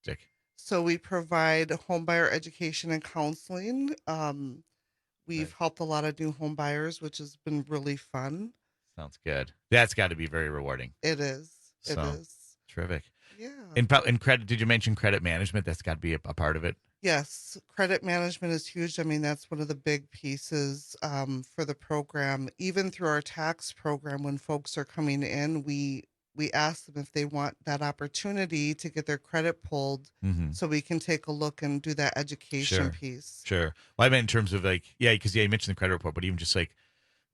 fantastic. So we provide home buyer education and counseling. We've Right. helped a lot of new home buyers, which has been really fun. Sounds good. That's got to be very rewarding. It is. It So is. terrific. Yeah. And credit, did you mention credit management? That's got to be a part of it. Yes, credit management is huge. I mean, that's one of the big pieces for the program. Even through our tax program, when folks are coming in, we ask them if they want that opportunity to get their credit pulled, Mm-hmm. so we can take a look and do that education Sure. piece. Sure. Well, I meant in terms of like, yeah, because you mentioned the credit report, but even just like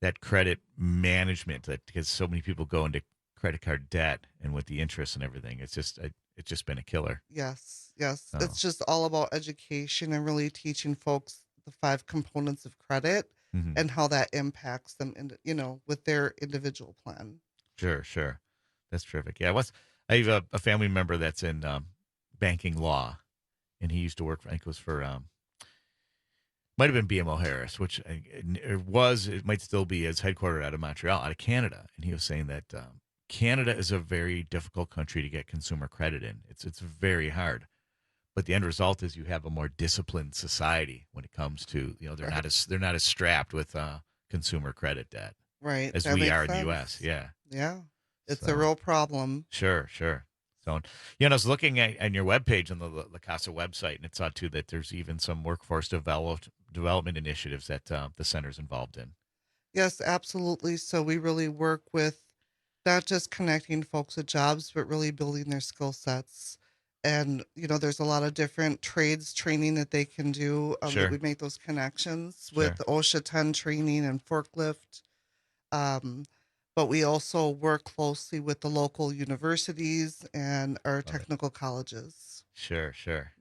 that credit management, that because so many people go into credit card debt and with the interest and everything, it's just been a killer. Yes, yes. So, It's just all about education and really teaching folks the five components of credit hmm, and how that impacts them in, with their individual plan. sure, sure, that's terrific. Yeah, I have a family member that's in banking law, and he used to work. I think it was for might have been BMO Harris, which it might still be, as headquartered out of Montreal, out of Canada. And he was saying that Canada is a very difficult country to get consumer credit in. It's very hard. But the end result is you have a more disciplined society when it comes to, Right. they're not as strapped with consumer credit debt Right. as That we makes are in the U.S. sense. Yeah. Yeah. It's a So real problem. sure, sure. So, I was looking at your webpage on the La Casa website, and it saw too that there's even some workforce development initiatives that the center's involved in. Yes, absolutely. So we really work with not just connecting folks with jobs, but really building their skill sets. And, there's a lot of different trades training that they can do, that Sure, we make those connections with sure. OSHA 10 training and forklift. Um, but we also work closely with the local universities and our Love it. technical colleges. Sure, sure.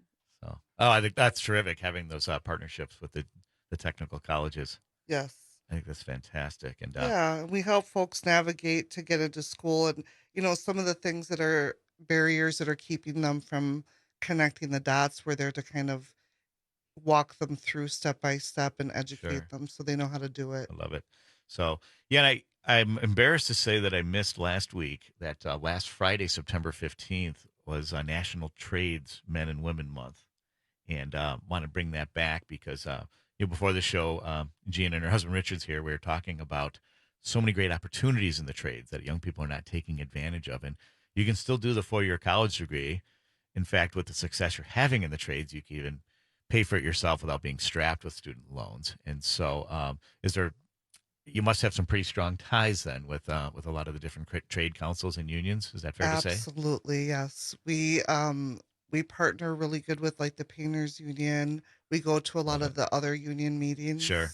So, oh, I think that's terrific having those partnerships with the technical colleges. Yes. I think that's fantastic. And Yeah, we help folks navigate to get into school and, some of the things that are barriers that are keeping them from connecting the dots, we're there to kind of walk them through step by step and educate sure, them so they know how to do it. I love it. So, yeah, and I'm embarrassed to say that I missed last week. That last Friday, September 15th, was National Trades Men and Women Month, and want to bring that back because before the show, Jean and her husband Richard's here. We were talking about so many great opportunities in the trades that young people are not taking advantage of, and you can still do the 4-year college degree. In fact, with the success you're having in the trades, you can even pay for it yourself without being strapped with student loans. And so, is there? You must have some pretty strong ties then with a lot of the different trade councils and unions. Is that fair to say? Absolutely, yes. We partner really good with like the painters union. We go to a lot Love of it. the other union Sure.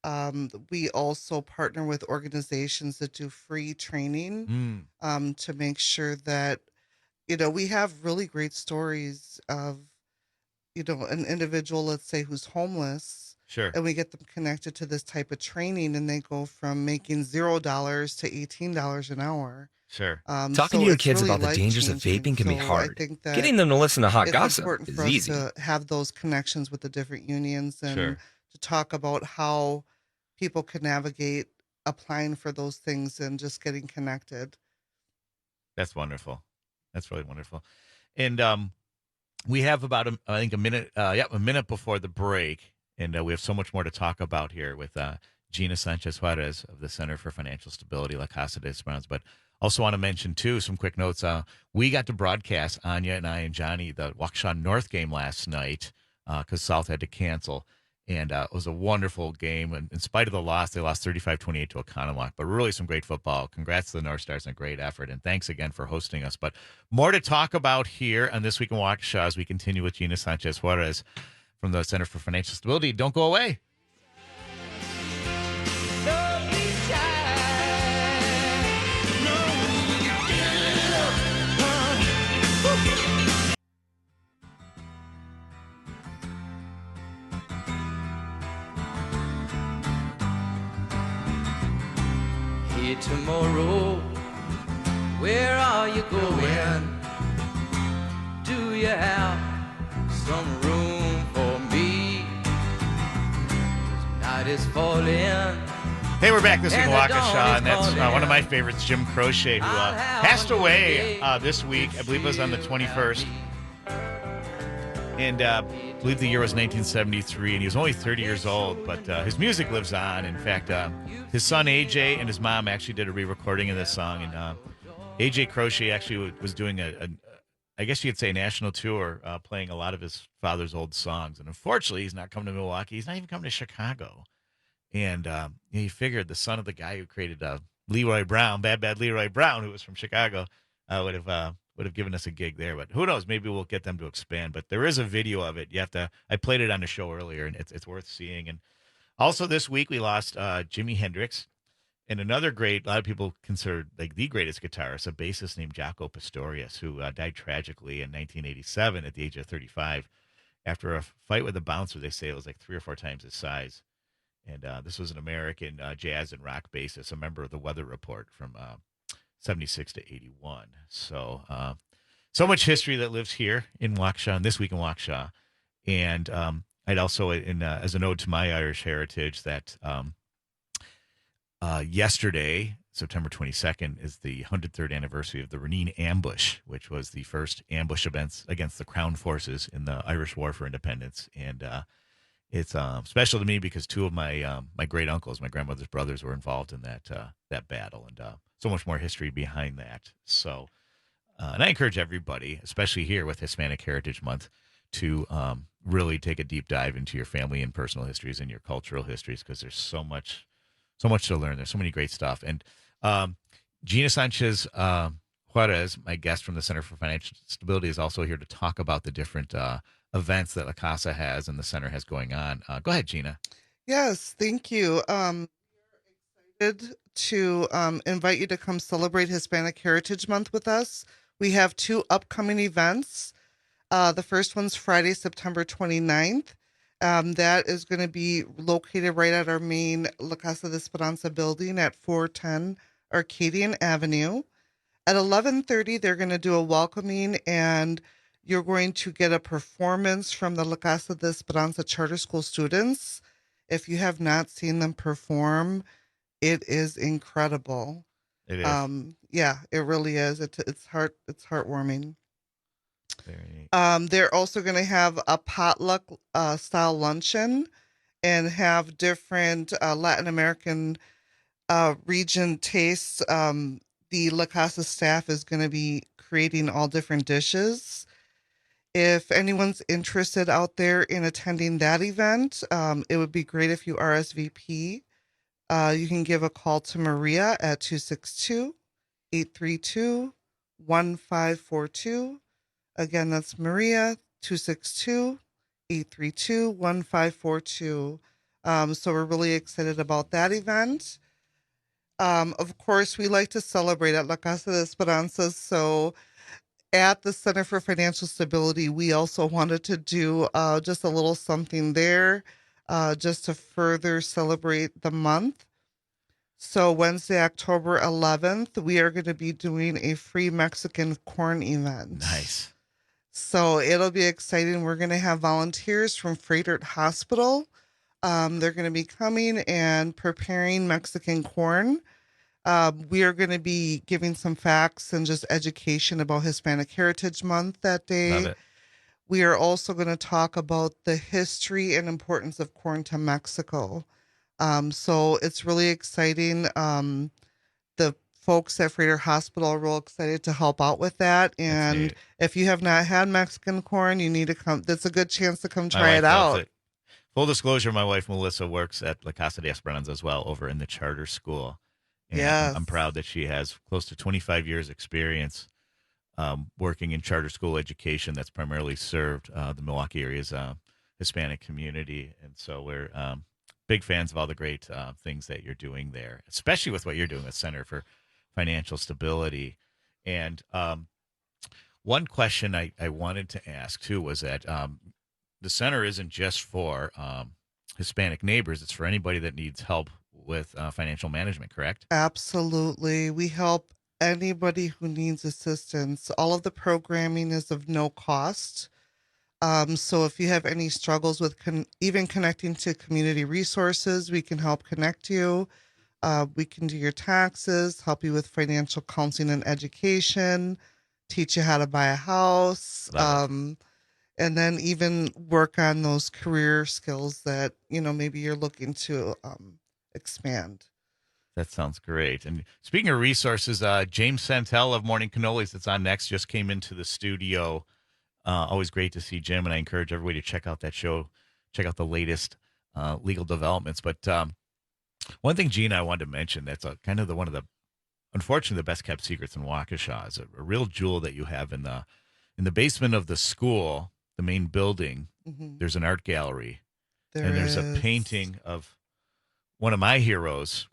meetings. We also partner with organizations that do free training, Mm, to make sure that, we have really great stories of, an individual, let's say, who's homeless, sure. and we get them connected to this type of training, and they go from making $0 to $18 an hour. Sure. Talking to So your it's kids really about the life dangers of changing. vaping can be So I hard. think that Getting them to listen to hot it's gossip important for is us easy. to have those connections with the different unions and Sure. to talk about how people could navigate applying for those things and just getting connected. That's wonderful. That's really wonderful. And we have about I think a minute. A minute before the break, and we have so much more to talk about here with Gina Sanchez Juarez of the Center for Financial Stability, La Casa de Esperanza. But also want to mention too some quick notes. We got to broadcast Anya and I and Johnny the Waukesha North game last night because South had to cancel. And it was a wonderful game. And in spite of the loss, they lost 35-28 to Oconomowoc. But really some great football. Congrats to the North Stars on a great effort. And thanks again for hosting us. But more to talk about here on This Week in Waukesha as we continue with Gina Sanchez Juarez from the Center for Financial Stability. Don't go away. Here tomorrow, where are you going? Do you have some room for me? 'Cause night is falling. Hey, we're back this week in And the dawn Waukesha, is and that's calling. one of my favorites, Jim Crochet, who I'll have passed one away day this week. I believe it was on the 21st. And I believe the year was 1973, and he was only 30 years old, but his music lives on. In fact, his son AJ and his mom actually did a re-recording of this song, and AJ Crochet actually was doing I guess you could say, a national tour, playing a lot of his father's old songs. And unfortunately, he's not coming to Milwaukee. He's not even coming to Chicago. And he figured the son of the guy who created Leroy Brown, Bad Leroy Brown, who was from Chicago, would have given us a gig there. But who knows? Maybe we'll get them to expand. But there is a video of it. You have to. I played it on the show earlier, and it's worth seeing. And also this week we lost Jimi Hendrix, and another great. A lot of people consider like the greatest guitarist, a bassist named Jaco Pastorius, who died tragically in 1987 at the age of 35 after a fight with a bouncer. They say it was like 3 or 4 times his size. And this was an American jazz and rock bassist, a member of the Weather Report from 76 to 81. So, so much history that lives here in Waukesha, and this week in Waukesha. And I'd also, as an ode to my Irish heritage, that yesterday, September 22nd, is the 103rd anniversary of the Renene Ambush, which was the first ambush events against the Crown forces in the Irish War for Independence. And it's special to me because two of my great uncles, my grandmother's brothers, were involved in that battle, and so much more history behind that. So, and I encourage everybody, especially here with Hispanic Heritage Month, to really take a deep dive into your family and personal histories and your cultural histories, because there's so much to learn. There's so many great stuff. And Gina Sanchez Juarez, my guest from the Center for Financial Stability, is also here to talk about the different events that La Casa has and the center has going on. Go ahead, Gina. Yes, thank you. Excited to invite you to come celebrate Hispanic Heritage Month with us. We have two upcoming events. The first one's Friday, September 29th. That is going to be located right at our main La Casa de Esperanza building at 410 Arcadian Avenue. At 11:30, they're going to do a welcoming, and you're going to get a performance from the La Casa de Esperanza Charter School students. If you have not seen them perform, it is incredible. It is Yeah, it really is. It's heartwarming. very neat. They're also going to have a potluck style luncheon and have different Latin American region tastes. The La Casa staff is going to be creating all different dishes. If anyone's interested out there in attending that event, it would be great if you RSVP. You can give a call to Maria at 262-832-1542. Again, that's Maria, 262-832-1542. So we're really excited about that event. Of course, we like to celebrate at La Casa de Esperanza. So at the Center for Financial Stability, we also wanted to do just a little something there just to further celebrate the month. So Wednesday, October 11th, we are going to be doing a free Mexican corn event. Nice. So it'll be exciting. We're going to have volunteers from Frederick Hospital. They're going to be coming and preparing Mexican corn. We are going to be giving some facts and just education about Hispanic Heritage Month that day. Love it. We are also going to talk about the history and importance of corn to Mexico. So it's really exciting. The folks at Freighter Hospital are real excited to help out with that. And if you have not had Mexican corn, you need to come. That's a good chance to come try it out. Full disclosure, my wife Melissa works at La Casa de Esperanza as well, over in the charter school. And Yes. I'm proud that she has close to 25 years experience working in charter school education that's primarily served the Milwaukee area's Hispanic community. And so we're big fans of all the great things that you're doing there, especially with what you're doing with Center for Financial Stability. And one question I wanted to ask, too, was that the center isn't just for Hispanic neighbors. It's for anybody that needs help with financial management, correct? Absolutely. We help anybody who needs assistance. All of the programming is of no cost. So if you have any struggles with even connecting to community resources, we can help connect you. We can do your taxes, help you with financial counseling and education, teach you how to buy a house. Love it. and then even work on those career skills that, maybe you're looking to expand. That sounds great. And speaking of resources, James Santel of Morning Cannolis, that's on next, just came into the studio. Always great to see Jim, and I encourage everybody to check out that show, check out the latest legal developments. But one thing, Gina, I wanted to mention that's kind of one of the, unfortunately, the best kept secrets in Waukesha is a real jewel that you have in the basement of the school, the main building. Hmm. There's an art gallery, There and there's a is. painting of one of my heroes,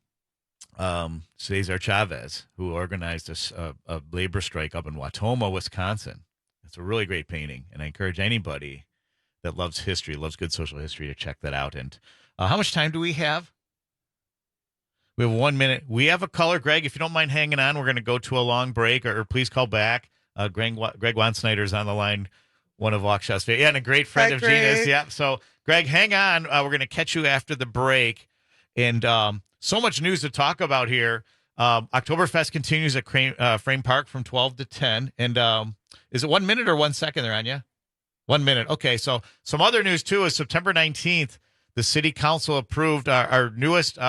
Cesar Chavez, who organized a labor strike up in Watoma, Wisconsin. It's a really great painting, and I encourage anybody that loves history, loves good social history, to check that out. And how much time do we have? We have 1 minute. We have a caller, Greg. If you don't mind hanging on, we're going to go to a long break, or please call back. Greg Wansnyder is on the line, one of Waukesha's favorite, yeah, and a great friend Hi, of Gina's. Greg. Yeah. So, Greg, hang on. We're going to catch you after the break. And so much news to talk about here. Oktoberfest continues at Frame Park from 12 to 10. And is it 1 minute or 1 second there, Anya? 1 minute. Okay. So, some other news, too, is September 19th, the city council approved our newest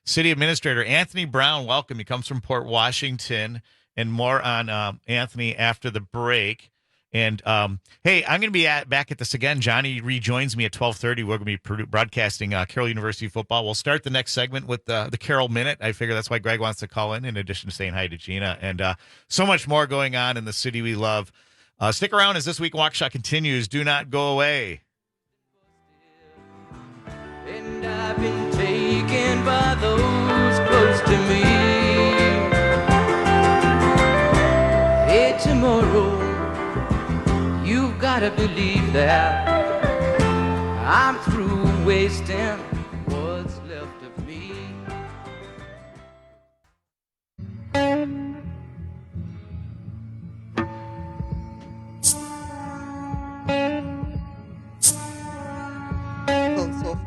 city administrator, Anthony Brown. Welcome. He comes from Port Washington, and more on Anthony after the break. And hey, I'm going to be back at this again. Johnny rejoins me at 12:30. We're going to be broadcasting Carroll University football. We'll start the next segment with the Carroll Minute. I figure that's why Greg wants to call in addition to saying hi to Gina. And so much more going on in the city we love. Stick around as This Week in Waukesha continues. Do not go away. And I've been taken by those close to me. Hey, tomorrow, you've got to believe that I'm through wasting what's left of me. Feeling so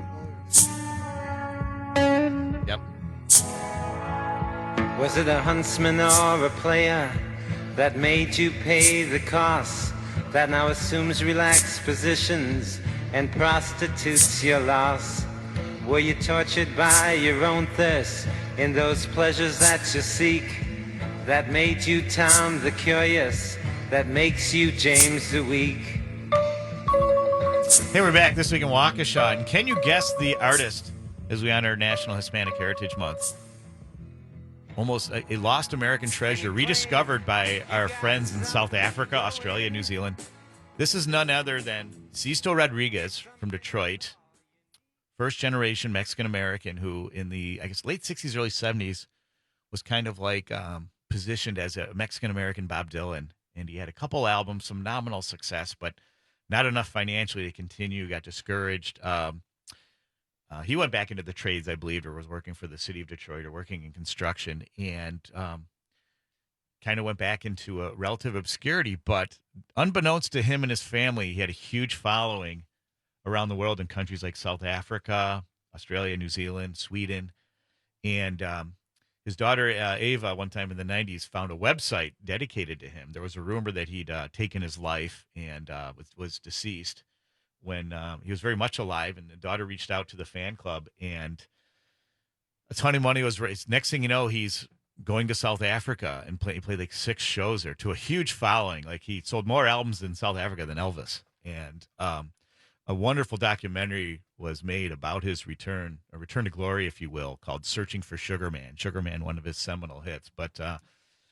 familiar. Yep. Was it a huntsman or a player that made you pay the cost, that now assumes relaxed positions and prostitutes your loss? Were you tortured by your own thirst in those pleasures that you seek, that made you Tom the Curious, that makes you James the Weak? Hey, we're back This Week in Waukesha. And can you guess the artist as we honor National Hispanic Heritage Month? Almost a lost American treasure, rediscovered by our friends in South Africa, Australia, New Zealand. This is none other than Sisto Rodriguez from Detroit, first generation Mexican American who, in the late 60s, early 70s, was kind of like positioned as a Mexican American Bob Dylan. And he had a couple albums, some nominal success, but not enough financially to continue. Got discouraged. He went back into the trades, I believe, or was working for the city of Detroit or working in construction, and kind of went back into a relative obscurity. But unbeknownst to him and his family, he had a huge following around the world in countries like South Africa, Australia, New Zealand, Sweden. And his daughter, Ava, one time in the 90s, found a website dedicated to him. There was a rumor that he'd taken his life and was deceased when he was very much alive, and the daughter reached out to the fan club, and a ton of money was raised. Next thing you know, he's going to South Africa and he played like 6 shows there to a huge following. Like, he sold more albums in South Africa than Elvis. And a wonderful documentary was made about his return, a return to glory, if you will, called Searching for Sugar Man. Sugar Man, one of his seminal hits. But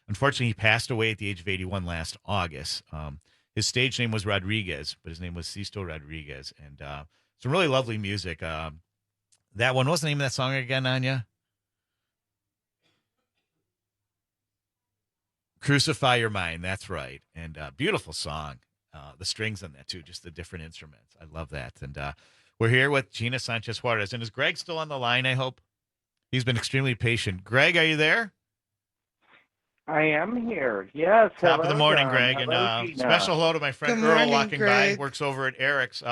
unfortunately, he passed away at the age of 81 last August. His stage name was Rodriguez, but his name was Sisto Rodriguez. And some really lovely music. That one, what's the name of that song again, Anya? Crucify Your Mind. That's right. And beautiful song. The strings on that, too, just the different instruments. I love that. And we're here with Gina Sanchez Juarez. And is Greg still on the line, I hope? He's been extremely patient. Greg, are you there? I am here. Yes. Top of the Hello, morning, John. Greg. Hello, And Gina. special hello to my friend Good Earl morning, walking Greg. by. Works over at Eric's.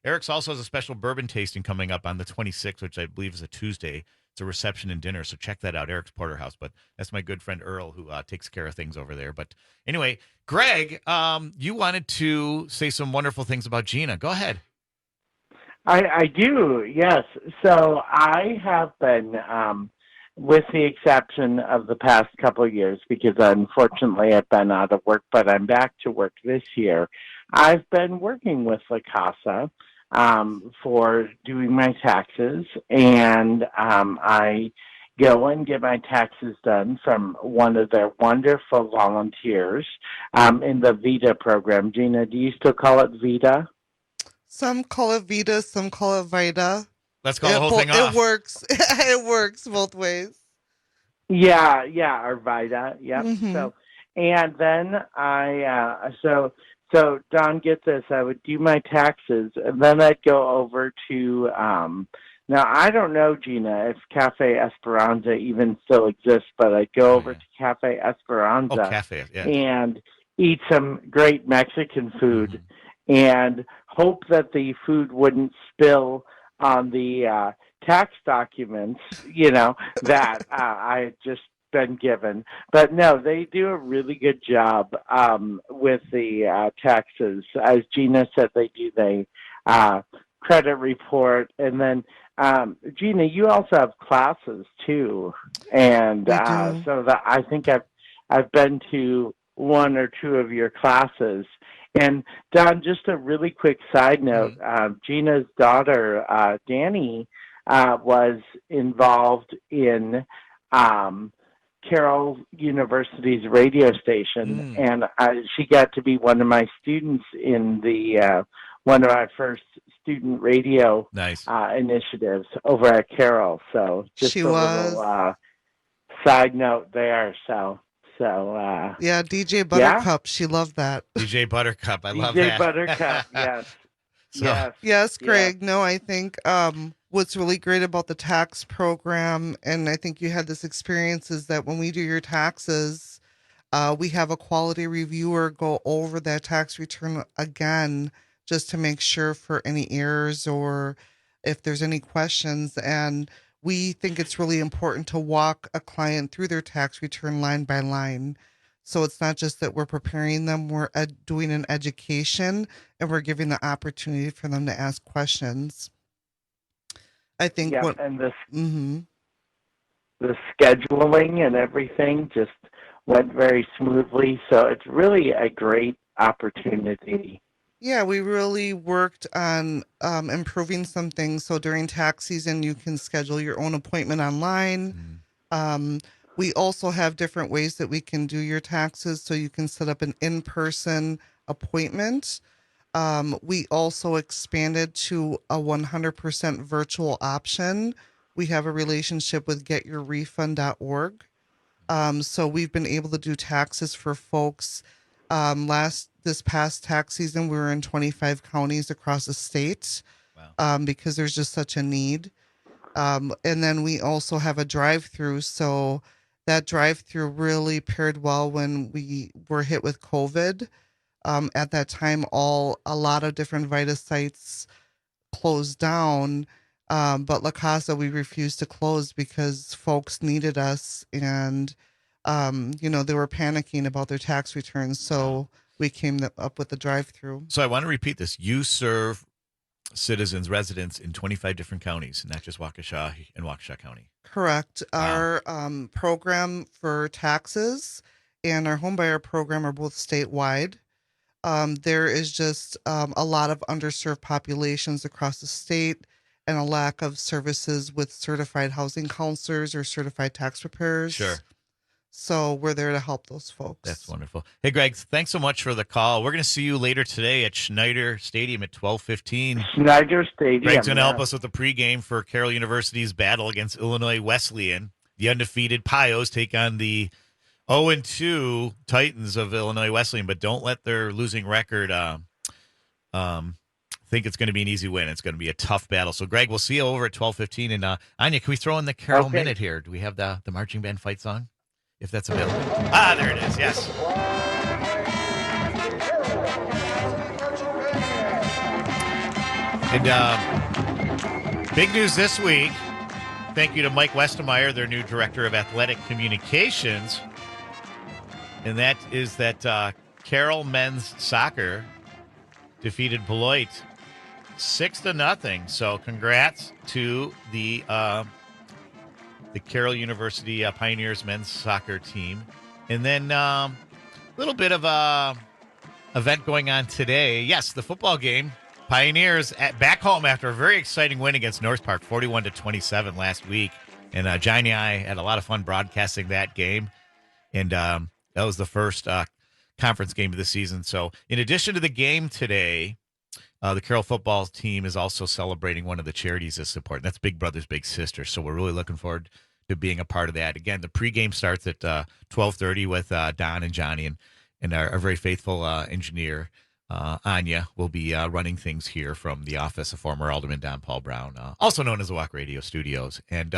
Eric's also has a special bourbon tasting coming up on the 26th, which I believe is a Tuesday. It's a reception and dinner, so check that out, Eric's Porterhouse. But that's my good friend Earl who takes care of things over there. But anyway, Greg, you wanted to say some wonderful things about Gina. Go ahead. I do, yes. So I have been, with the exception of the past couple of years, because unfortunately I've been out of work, but I'm back to work this year. I've been working with La Casa for doing my taxes, and I go and get my taxes done from one of their wonderful volunteers in the VITA program. Gina, do you still call it VITA? Some call it Vita, some call it Vita. Let's call the whole thing It off. works. It works both ways. Yeah, or VITA. Yep. Hmm. So, and then so Don, get this. I would do my taxes, and then I'd go over to. Now I don't know, Gina, if Cafe Esperanza even still exists, but I'd go over to Cafe Oh, Esperanza cafe. Yeah. and eat some great Mexican food, and hope that the food wouldn't spill on the tax documents, that I had just been given. But no, they do a really good job with the taxes. As Gina said, they do the credit report. And then, Gina, you also have classes too. And We do. so that I think I've been to one or two of your classes. And Don, just a really quick side note, Gina's daughter, Danny, was involved in Carroll University's radio station, and she got to be one of my students in the one of my first student radio Nice. initiatives over at Carroll. So just She a was. little side note there. So Yeah, DJ yeah, Buttercup. She loved that. DJ Buttercup. I love DJ that. Buttercup. Yes, So, yes, Yes, yes. Greg. No, I think what's really great about the tax program, and I think you had this experience, is that when we do your taxes, we have a quality reviewer go over that tax return again just to make sure for any errors or if there's any questions. And we think it's really important to walk a client through their tax return line by line. So it's not just that we're preparing them, we're doing an education and we're giving the opportunity for them to ask questions. I think Yep, what, and the hmm the scheduling and everything just went very smoothly. So it's really a great opportunity. yeah, we really worked on improving some things. So during tax season, you can schedule your own appointment online. Um, we also have different ways that we can do your taxes. So you can set up an in-person appointment. We also expanded to a 100% virtual option. We have a relationship with getyourrefund.org. So we've been able to do taxes for folks. This past tax season, we were in 25 counties across the state wow. because there's just such a need. And then we also have a drive-through. So that drive-through really paired well when we were hit with COVID. At that time, a lot of different Vita sites closed down. But La Casa, we refused to close because folks needed us and, they were panicking about their tax returns. So we came up with the drive through. So I want to repeat this. You serve citizens, residents in 25 different counties, not just Waukesha and Waukesha County. Correct. Wow. Our program for taxes and our homebuyer program are both statewide. There is just a lot of underserved populations across the state and a lack of services with certified housing counselors or certified tax preparers. Sure. So we're there to help those folks. That's wonderful. Hey, Greg, thanks so much for the call. We're going to see you later today at Schneider Stadium at 12:15. Schneider Stadium. Greg's going to help us with the pregame for Carroll University's battle against Illinois Wesleyan. The undefeated Pios take on the 0-2 Titans of Illinois Wesleyan, but don't let their losing record think it's going to be an easy win. It's going to be a tough battle. So, Greg, we'll see you over at 12:15. And Anya, can we throw in the Carroll Minute here? Do we have the marching band fight song, if that's available? There it is. Yes. And big news this week Thank you to Mike Westemeyer, their new director of athletic communications. And that is that Carroll men's soccer defeated Beloit 6-0. So congrats to the Carroll University Pioneers men's soccer team. And then a little bit of a event going on today. Yes, the football game. Pioneers back home after a very exciting win against North Park, 41-27 last week. And Johnny and I had a lot of fun broadcasting that game. And that was the first conference game of the season. So in addition to the game today, the Carroll football team is also celebrating one of the charities they support. And that's Big Brothers Big Sisters. So we're really looking forward to being a part of that. Again, the pregame starts at 12:30 with Don and Johnny, and our very faithful engineer, Anya, will be running things here from the office of former Alderman Don Paul Brown, also known as the Walk Radio Studios. And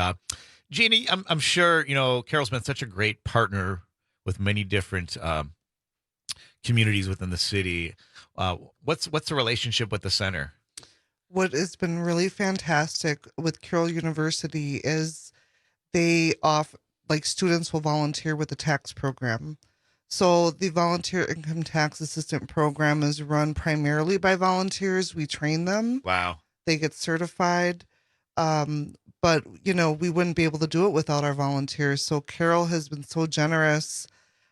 Jeannie, I'm sure, Carroll's been such a great partner with many different communities within the city. What's the relationship with the center? What has been really fantastic with Carroll University is they students will volunteer with the tax program. So the volunteer income tax assistant program is run primarily by volunteers. We train them. Wow. They get certified. But we wouldn't be able to do it without our volunteers. So Carroll has been so generous,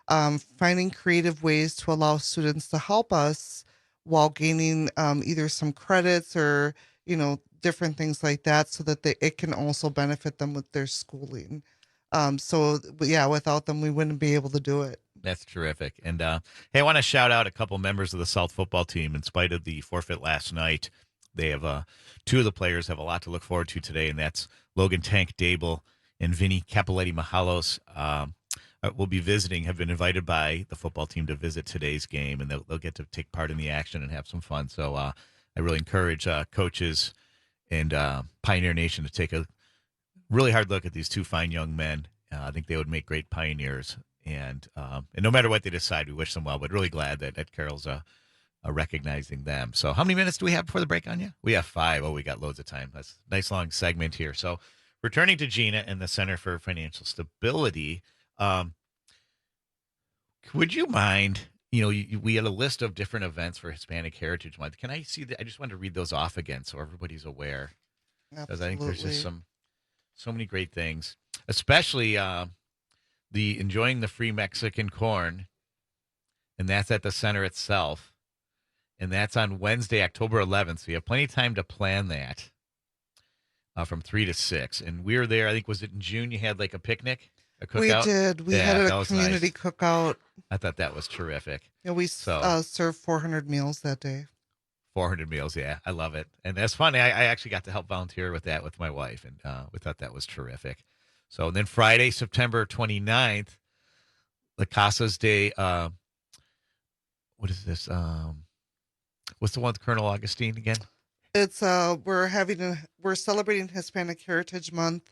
finding creative ways to allow students to help us while gaining either some credits or, different things like that, so that it can also benefit them with their schooling. Without them, we wouldn't be able to do it. That's terrific. And hey, I want to shout out a couple members of the South football team. In spite of the forfeit last night, they have two of the players have a lot to look forward to today, and that's Logan Tank Dable and Vinny Capoletti Mahalos. Will be visiting, have been invited by the football team to visit today's game, and they'll get to take part in the action and have some fun. So I really encourage coaches and Pioneer Nation to take a really hard look at these two fine young men. I think they would make great pioneers. And no matter what they decide, we wish them well, but really glad that Carroll's recognizing them. So how many minutes do we have before the break, Anya? We have 5. Oh, we got loads of time. That's a nice long segment here. So returning to Gina and the Center for Financial Stability, would you mind, we had a list of different events for Hispanic Heritage Month. Can I see that? I just wanted to read those off again so everybody's aware. Because I think there's just so many great things, especially the enjoying the free Mexican corn, and that's at the center itself, and that's on Wednesday, October 11th. So you have plenty of time to plan that from 3 to 6. And we were there. I think was it in June? You had like a picnic, a cookout. We did. We had a community cookout. I thought that was terrific. Yeah, we served 400 meals that day. 400 meals, yeah, I love it, and that's funny. I actually got to help volunteer with that with my wife, and we thought that was terrific. So then Friday, September 29th, La Casa's Day. What is this? What's the one with Colonel Augustine again? It's we're celebrating Hispanic Heritage Month.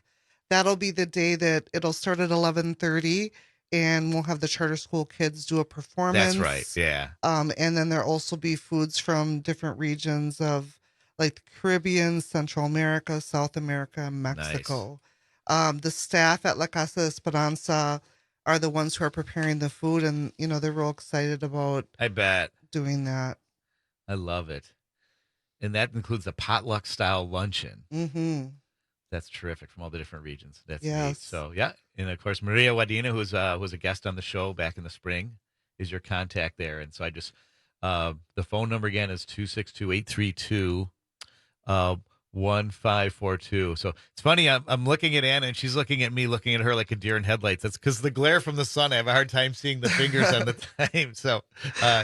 That'll be the day that it'll start at 11:30, and we'll have the charter school kids do a performance. That's right. Yeah. And then there'll also be foods from different regions of like the Caribbean, Central America, South America, and Mexico. Nice. The staff at La Casa de Esperanza are the ones who are preparing the food, and they're real excited about. I bet doing that. I love it, and that includes the potluck style luncheon. Mm-hmm. That's terrific from all the different regions. That's yes. Neat. So yeah, and of course Maria Wadena, who was a guest on the show back in the spring, is your contact there. And so I just the phone number again is 262-832 1542. So it's funny. I'm looking at Anna and she's looking at me, looking at her like a deer in headlights. That's because the glare from the sun. I have a hard time seeing the fingers on the time. So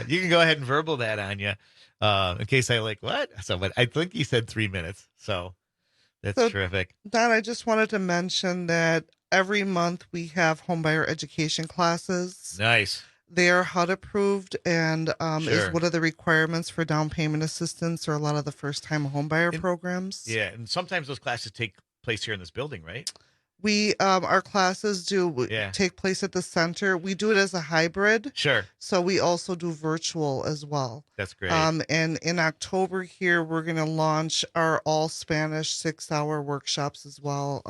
you can go ahead and verbal that, Anya, in case I what. So, but I think you said 3 minutes. So. That's terrific. Don, I just wanted to mention that every month we have homebuyer education classes. Nice. They are HUD approved and Sure. is one of the requirements for down payment assistance or a lot of the first time homebuyer programs. Yeah, and sometimes those classes take place here in this building, right? We our classes do Yeah. take place at the center. We do it as a hybrid, Sure. so we also do virtual as well. That's great. And in October here, we're going to launch our all Spanish 6-hour workshops as well.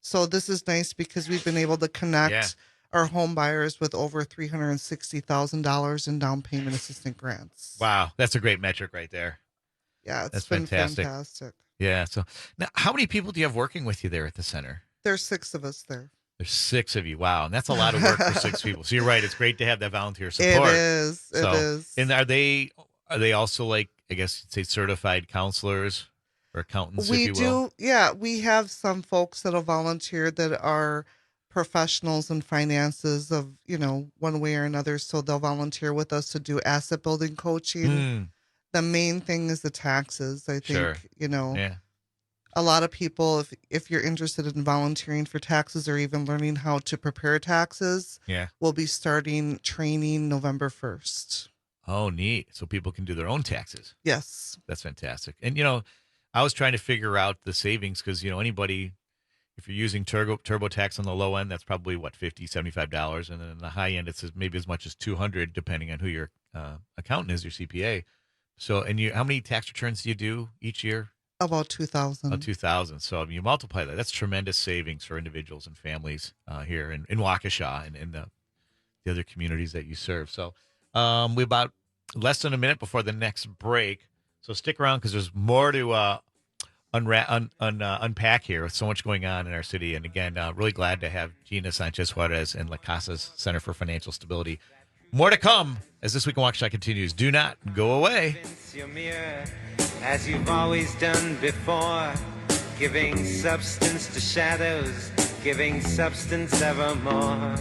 So this is nice because we've been able to Yeah. connect our home buyers with over $360,000 in down payment assistance grants. Wow. That's a great metric right there. Yeah, it's That's been fantastic. fantastic. Yeah. So now, how many people do you have working with you there at the center? There's 6 of us there. There's 6 of you. Wow. And that's a lot of work for 6 people. So you're right. It's great to have that volunteer It support. is. It So, is. and are they also like, I guess you'd say certified counselors or accountants, if We you will? do, yeah, we have some folks that'll volunteer that are professionals in finances of, one way or another. So they'll volunteer with us to do asset building coaching. Mm, The main thing is the taxes. I sure. think, Yeah. a lot of people, if you're interested in volunteering for taxes or even learning how to prepare taxes, Yeah. we'll be starting training November 1st. Oh, neat. So people can do their own taxes. Yes. That's fantastic. And, I was trying to figure out the savings because, anybody, if you're using TurboTax on the low end, that's probably what, $50, $75. And then on the high end, it's maybe as much as 200, depending on who your accountant is, your CPA. So, and how many tax returns do you do each year? About 2,000. 2,000. So you multiply that. That's tremendous savings for individuals and families here in Waukesha and in the other communities that you serve. So we about less than a minute before the next break. So stick around because there's more to unpack here with so much going on in our city. And again, really glad to have Gina Sanchez Juarez and La Casa's Center for Financial Stability. More to come as This Week in Waukesha continues. Do not go away. Convince your mirror, as you've always done before, giving substance to shadows, giving substance evermore.